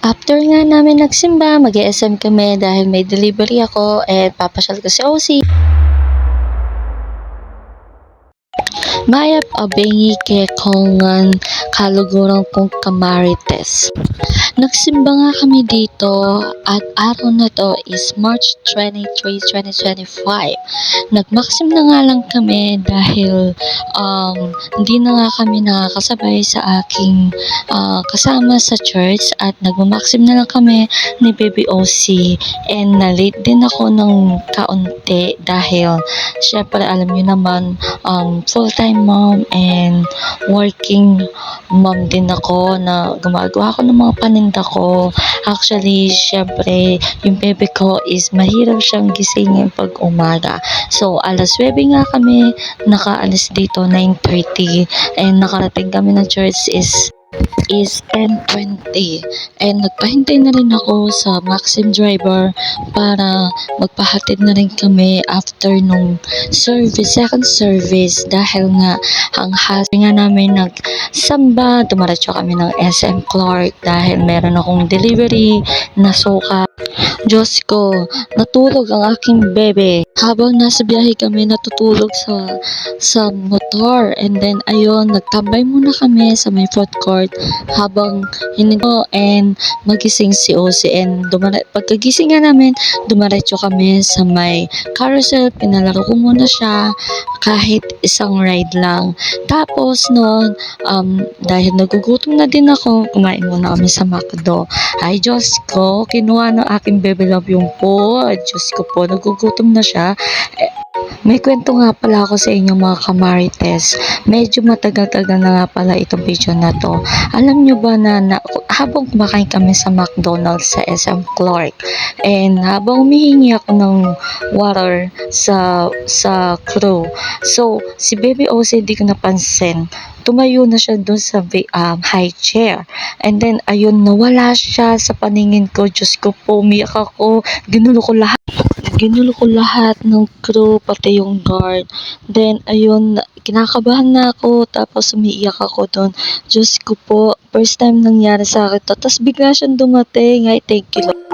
After nga namin nagsimba, mag-e-SM kami dahil may delivery ako at papasyal ko si OC. Mayap abengi ke kongan kalugurang kong kamarites. Nagsimba nga kami dito at araw na to is March 23, 2025. Nagmaksim na nga lang kami dahil hindi na nga kami nakakasabay sa aking kasama sa church at nagmamaksim na lang kami ni Baby OC and na-late din ako ng kaunti dahil syempre alam niyo naman full-time mom and working mom din ako na gumagawa ako ng mga paninda ko. Actually, syempre, yung bebe ko is mahirap siyang gisingin pag umaga. So, alas 9 nga kami nakaalis dito, 9:30 and nakarating kami ng church is 10:20 and nagpahintay na rin ako sa Maxim driver para magpahatid na rin kami after nung second service dahil nga ang husband nga namin nagsamba, dumaratso kami ng SM Clark dahil meron akong delivery na suka. Diyos ko, natulog ang aking bebe. Habang nasa biyahe kami, natutulog sa motor. And then, ayun, nagtambay muna kami sa may food court habang hininto and magising si OC. And pagkagising nga namin, dumaretso kami sa may carousel. Pinalaro ko muna siya kahit isang ride lang. Tapos noon, dahil nagugutom na din ako, kumain muna kami sa McDo. Ay, Diyos ko, kinuha ng aking baby love yung food. Diyos ko po, nagugutom na siya. May kwento nga pala ako sa inyo mga kamarites. Medyo matagal-tagal na nga pala itong video na to. Alam nyo ba na habang kumakain kami sa McDonald's sa SM Clark and habang humihingi ako ng water sa crew. So, si Baby OC hindi ko napansin. Tumayo na siya doon sa high chair. And then, ayun, nawala siya sa paningin ko. Diyos ko po, umiyak ako. Ginulo ko lahat ng crew, pati yung guard. Then, ayun, kinakabahan na ako, tapos umiiyak ako doon. Diyos ko po, first time nangyari sa akin to. Tapos bigla siyang dumating. Ay, thank you, Lord.